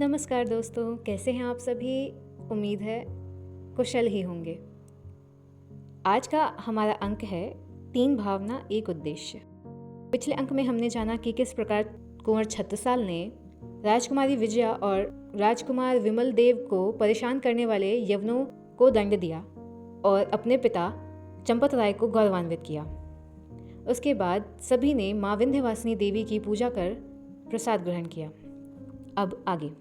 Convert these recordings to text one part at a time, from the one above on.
नमस्कार दोस्तों, कैसे हैं आप सभी। उम्मीद है कुशल ही होंगे। आज का हमारा अंक है 3 भावना एक उद्देश्य। पिछले अंक में हमने जाना कि किस प्रकार कुंवर छत्रसाल ने राजकुमारी विजया और राजकुमार विमल देव को परेशान करने वाले यवनों को दंड दिया और अपने पिता चंपत राय को गौरवान्वित किया। उसके बाद सभी ने माँ विंध्यवासिनी देवी की पूजा कर प्रसाद ग्रहण किया। अब आगे।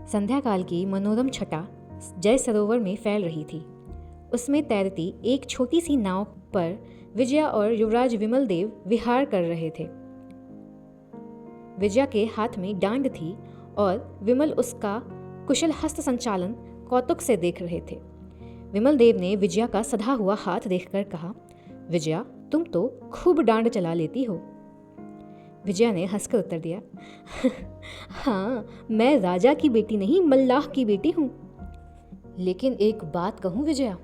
संध्या काल की मनोरम छटा जय सरोवर में फैल रही थी। उसमें तैरती एक छोटी सी नाव पर विजया और युवराज विमल देव विहार कर रहे थे। विजया के हाथ में डांड थी और विमल उसका कुशल हस्त संचालन कौतुक से देख रहे थे। विमल देव ने विजया का सधा हुआ हाथ देखकर कहा, विजया, तुम तो खूब डांड चला लेती हो। विजया ने हंसकर उत्तर दिया, हाँ, मैं राजा की बेटी नहीं, मल्लाह की बेटी हूं। लेकिन एक बात कहूं विजया,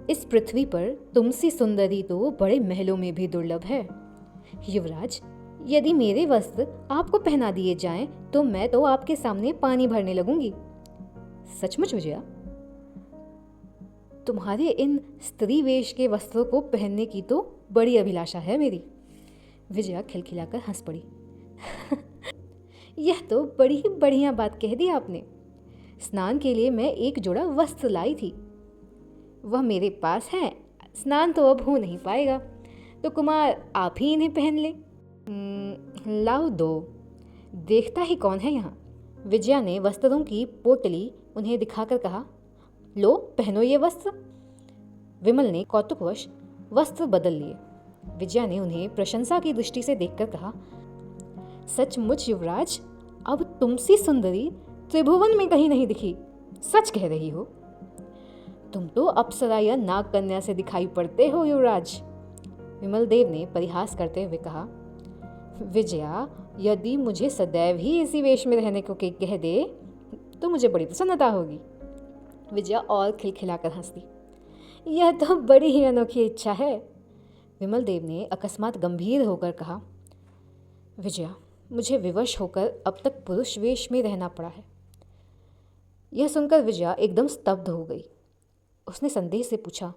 इस पृथ्वी पर तुमसी सुंदरी तो बड़े महलों में भी दुर्लभ है। युवराज, यदि मेरे वस्त्र आपको पहना दिए जाएं, तो मैं तो आपके सामने पानी भरने लगूंगी। सचमुच विजया, तुम्हारे इन स्त्री वेश के वस्त्रों को पहनने की तो बड़ी अभिलाषा है मेरी। विजया खिलखिलाकर हंस पड़ी। यह तो बड़ी ही बढ़िया बात कह दी आपने। स्नान के लिए मैं एक जोड़ा वस्त्र लाई थी, वह मेरे पास है। स्नान तो अब हो नहीं पाएगा, तो कुमार आप ही इन्हें पहन ले। लाओ दो, देखता ही कौन है यहाँ। विजया ने वस्त्रों की पोटली उन्हें दिखाकर कहा, लो पहनो ये वस्त्र। विमल ने कौतुकवश वस्त्र बदल लिए। विजया ने उन्हें प्रशंसा की दृष्टि से देखकर कहा, सचमुच युवराज, अब तुमसी सुंदरी त्रिभुवन में कहीं नहीं दिखी। सच कह रही हो। तुम तो अप्सरा या नाग कन्या से दिखाई पड़ते हो युवराज। विमल देव ने परिहास करते हुए कहा, विजया, यदि मुझे सदैव ही इसी वेश में रहने को कह दे तो मुझे बड़ी प्रसन्नता होगी। विजया और खिलखिलाकर हंस दी। यह तो बड़ी ही अनोखी इच्छा है। विमल देव ने अकस्मात गंभीर होकर कहा, विजया, मुझे विवश होकर अब तक पुरुष वेश में रहना पड़ा है। यह सुनकर विजया एकदम स्तब्ध हो गई। उसने संदेह से पूछा,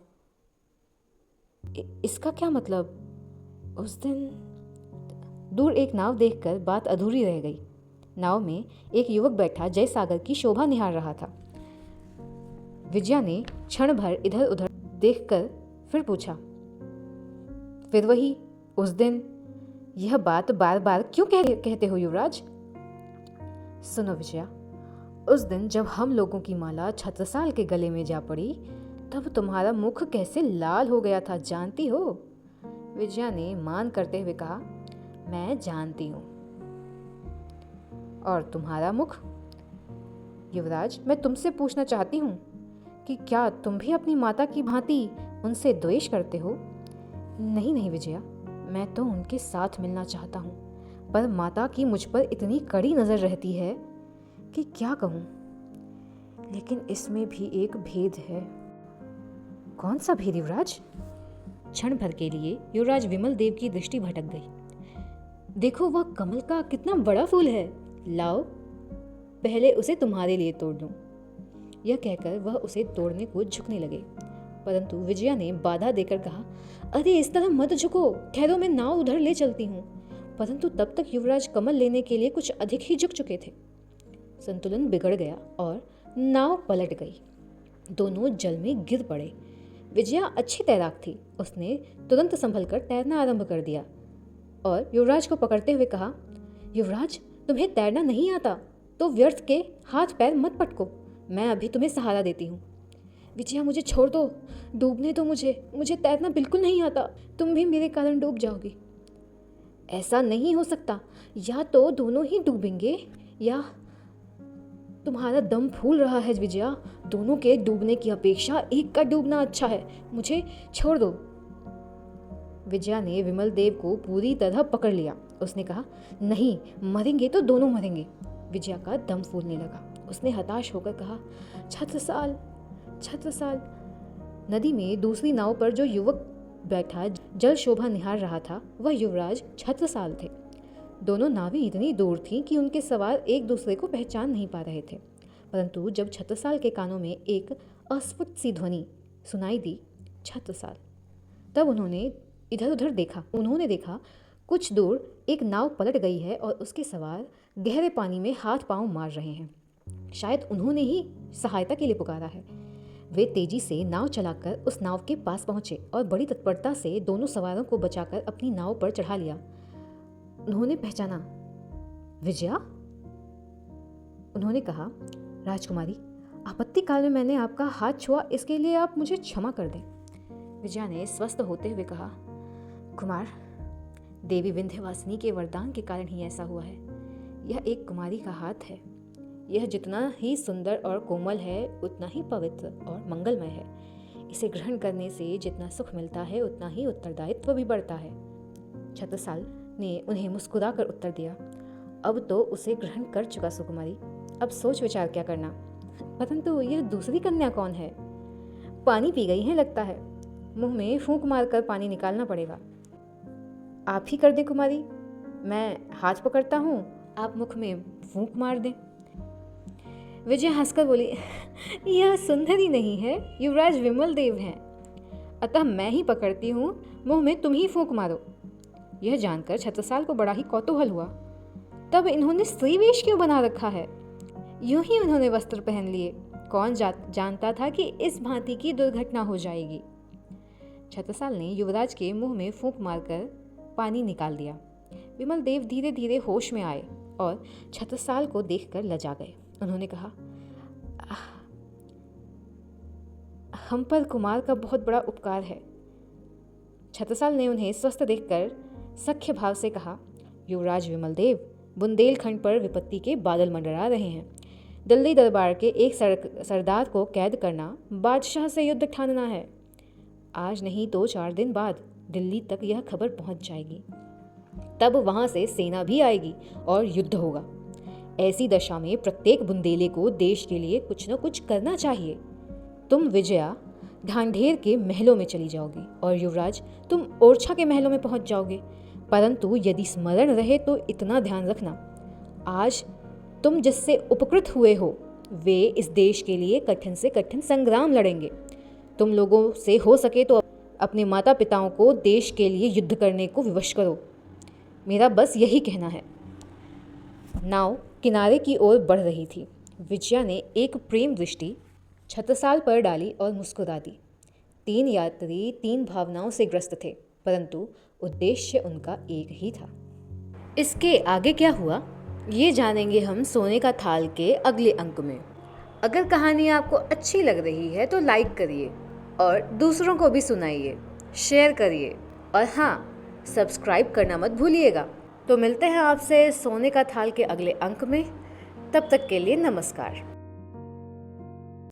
इसका क्या मतलब? उस दिन दूर एक नाव देखकर बात अधूरी रह गई। नाव में एक युवक बैठा जय सागर की शोभा निहार रहा था। विजया ने क्षण भर इधर उधर देखकर फिर पूछा, फिर वही उस दिन? यह बात बार बार क्यों कहते हो युवराज? सुनो विजया, उस दिन जब हम लोगों की माला छत्रसाल के गले में जा पड़ी, तब तुम्हारा मुख कैसे लाल हो गया था, जानती हो? विजया ने मान करते हुए कहा, मैं जानती हूँ। और तुम्हारा मुख? युवराज, मैं तुमसे पूछना चाहती हूँ कि क्या तुम भी अपनी माता की भांति उनसे द्वेष करते हो? नहीं नहीं विजया, मैं तो उनके साथ मिलना चाहता हूँ, पर माता की मुझ पर इतनी कड़ी नज़र रहती है कि क्या कहूँ। लेकिन इसमें भी एक भेद है। कौन सा भेद युवराज? क्षण भर के लिए युवराज विमल देव की दृष्टि भटक गई। देखो, वह कमल का कितना बड़ा फूल है। लाओ, पहले उसे तुम्हारे लिए तोड़ दूं। यह कहकर वह उसे तोड़ने को झुकने लगे, परंतु विजया ने बाधा देकर कहा, अरे इस तरह मत झुको, ठहरो, मैं नाव उधर ले चलती हूँ। परंतु तब तक युवराज कमल लेने के लिए कुछ अधिक ही झुक चुके थे। संतुलन बिगड़ गया और नाव पलट गई। दोनों जल में गिर पड़े। विजया अच्छी तैराक थी। उसने तुरंत संभलकर तैरना आरंभ कर दिया और युवराज को पकड़ते हुए कहा, युवराज, तुम्हें तैरना नहीं आता तो व्यर्थ के हाथ पैर मत पटको, मैं अभी तुम्हें सहारा देती हूँ। विजया, मुझे छोड़ दो, डूबने दो मुझे तैरना बिल्कुल नहीं आता, तुम भी मेरे कारण डूब जाओगी। ऐसा नहीं हो सकता, या तो दोनों ही डूबेंगे या तुम्हारा दम फूल रहा है विजया। दोनों के डूबने की अपेक्षा एक का डूबना अच्छा है, मुझे छोड़ दो। विजया ने विमल देव को पूरी तरह पकड़ लिया। उसने कहा, नहीं, मरेंगे तो दोनों मरेंगे। विजया का दम फूलने लगा। उसने हताश होकर कहा, छत्रसाल, छत्रसाल। नदी में दूसरी नाव पर जो युवक बैठा जल शोभा निहार रहा था, वह युवराज छत्रसाल थे। दोनों नावें इतनी दूर थीं कि उनके सवार एक दूसरे को पहचान नहीं पा रहे थे। परंतु जब छत्रसाल के कानों में एक अस्फुट सी ध्वनि सुनाई दी, छत्रसाल, तब उन्होंने इधर उधर देखा। उन्होंने देखा कुछ दूर एक नाव पलट गई है और उसके सवार गहरे पानी में हाथ पांव मार रहे हैं। शायद उन्होंने ही सहायता के लिए पुकारा है। वे तेजी से नाव चलाकर उस नाव के पास पहुंचे और बड़ी तत्परता से दोनों सवारों को बचाकर अपनी नाव पर चढ़ा लिया। उन्होंने पहचाना, विजया? उन्होंने कहा, राजकुमारी, आपत्ति काल में मैंने आपका हाथ छुआ, इसके लिए आप मुझे क्षमा कर दें। विजया ने स्वस्थ होते हुए कहा, कुमार, देवी विंध्यवासिनी के वरदान के कारण ही ऐसा हुआ है। यह एक कुमारी का हाथ है। यह जितना ही सुंदर और कोमल है उतना ही पवित्र और मंगलमय है। इसे ग्रहण करने से जितना सुख मिलता है उतना ही उत्तरदायित्व भी बढ़ता है। छत्रसाल ने उन्हें मुस्कुरा कर उत्तर दिया, अब तो उसे ग्रहण कर चुका सुकुमारी, अब सोच विचार क्या करना। परंतु यह दूसरी कन्या कौन है? पानी पी गई है लगता है, मुंह में फूंक मारकर पानी निकालना पड़ेगा। आप ही कर दें कुमारी, मैं हाथ पकड़ता हूँ, आप मुख में फूंक मार दें। विजय हंसकर बोली, यह सुंदरी नहीं है, युवराज विमल देव हैं, अतः मैं ही पकड़ती हूँ, मुंह में तुम ही फूंक मारो। यह जानकर छत्रसाल को बड़ा ही कौतूहल हुआ। तब इन्होंने स्त्री वेश क्यों बना रखा है? यूं ही उन्होंने वस्त्र पहन लिए, कौन जानता था कि इस भांति की दुर्घटना हो जाएगी। छत्रसाल ने युवराज के मुंह में फूंक मारकर पानी निकाल दिया। विमल देव धीरे धीरे होश में आए और छत्रसाल को देखकर लजा गए। उन्होंने कहा, हम पर कुमार का बहुत बड़ा उपकार है। छत्रसाल ने उन्हें स्वस्थ देखकर सख्य भाव से कहा, युवराज विमल देव, बुंदेलखंड पर विपत्ति के बादल मंडरा रहे हैं। दिल्ली दरबार के एक सरदार को कैद करना, बादशाह से युद्ध ठानना है। आज नहीं तो 4 दिन बाद दिल्ली तक यह खबर पहुंच जाएगी। तब वहां से सेना भी आएगी और युद्ध होगा। ऐसी दशा में प्रत्येक बुंदेले को देश के लिए कुछ न कुछ करना चाहिए। तुम विजया ढांढेर के महलों में चली जाओगी और युवराज तुम ओरछा के महलों में पहुंच जाओगे। परंतु यदि स्मरण रहे तो इतना ध्यान रखना, आज तुम जिससे उपकृत हुए हो वे इस देश के लिए कठिन से कठिन संग्राम लड़ेंगे। तुम लोगों से हो सके तो अपने माता पिताओं को देश के लिए युद्ध करने को विवश करो। मेरा बस यही कहना है। नाव किनारे की ओर बढ़ रही थी। विजया ने एक प्रेम दृष्टि छत्रसाल पर डाली और मुस्कुरा दी। 3 यात्री 3 भावनाओं से ग्रस्त थे, परंतु उद्देश्य उनका एक ही था। इसके आगे क्या हुआ ये जानेंगे हम सोने का थाल के अगले अंक में। अगर कहानी आपको अच्छी लग रही है तो लाइक करिए और दूसरों को भी सुनाइए, शेयर करिए और हाँ, सब्सक्राइब करना मत भूलिएगा। तो मिलते हैं आपसे सोने का थाल के अगले अंक में। तब तक के लिए नमस्कार।